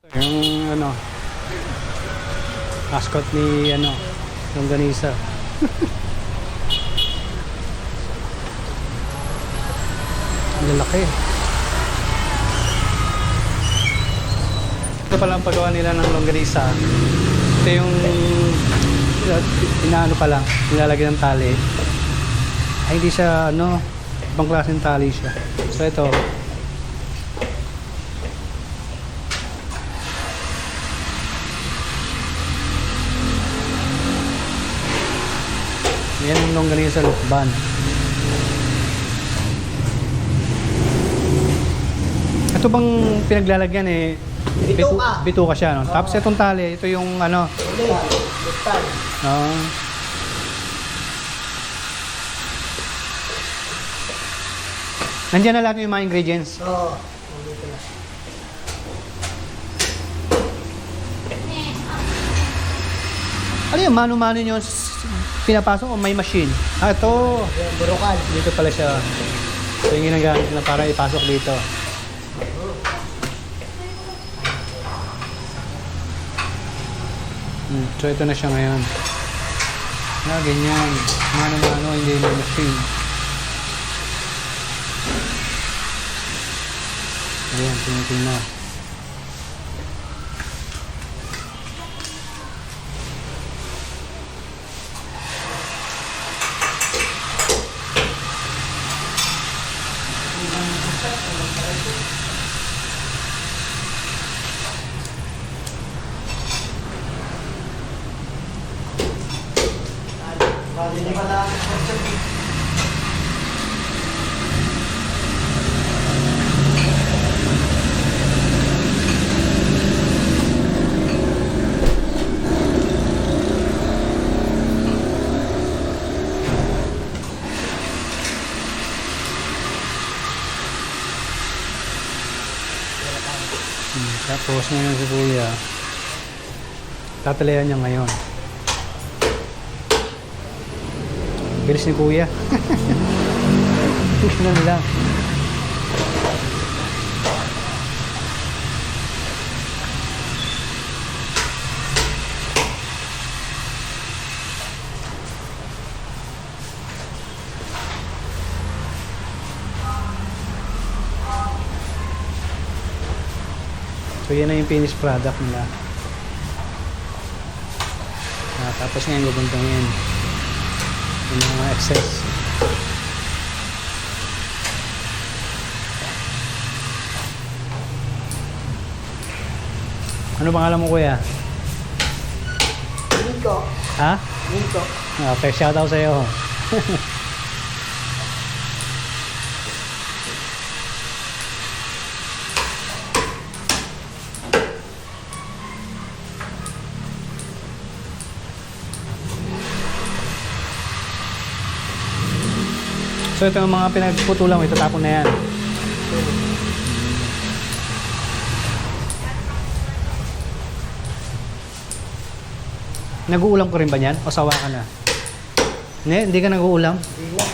Yung mascot ni longganisa. Ang lalaki. Ito pala ang paggawa nila ng longganisa. Ito yung inaano pa lang, nilalagyan ng tali. Ay hindi siya ibang klaseng tali siya. So ito, yan yung longganisa lukban. Ito bang pinaglalagyan bituka siya, no? Tapos itong tali, ito yung Buktan. Nandiyan na lahat yung mga ingredients. Oo. Ano yung mano-mano nyo pinapasok o may machine? Ito. Yung burukan. Dito pala siya. Ito yung ginagamit na para ipasok dito. So ito na siya ngayon. Ganyan. Mano-mano, hindi may machine. Ayan, tinitingnan. Hindi pala. Tapos ngayon si Kuya, tatalayan niya ngayon. Bilis ni Kuya. Ganun lang. So yan na yung finished product nila. Tapos ngayon guguntungin yung mga excess. Ano pangalan mo, Kuya? Nico. Ha? Nico. Okay, shoutout sa'yo. So ito yung mga pinagputulang, itatapon na yan. Nag-uulam ko rin ba yan? O sawa ka na? Hindi ka nag-uulam? Hindi na.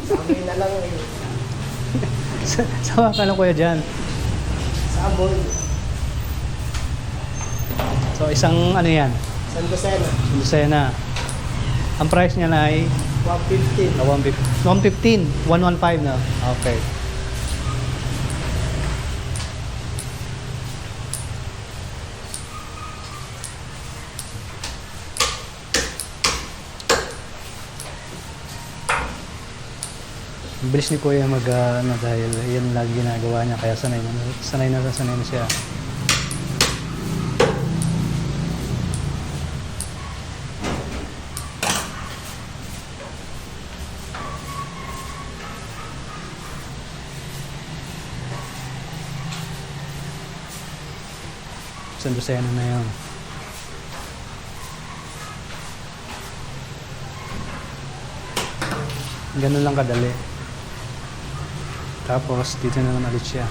Sa amin na lang eh. Sawa ka lang, Kuya, dyan. Sabon. So isang yan? San Lucena. Lucena. Ang price niya na ay 150. 115. 115 na. Okay. Bilis ni Kuya dahil yan lagi ginagawa niya kaya sanay na siya. San Lucena na yun. Ganun lang kadali. Tapos dito na naman ulit siya.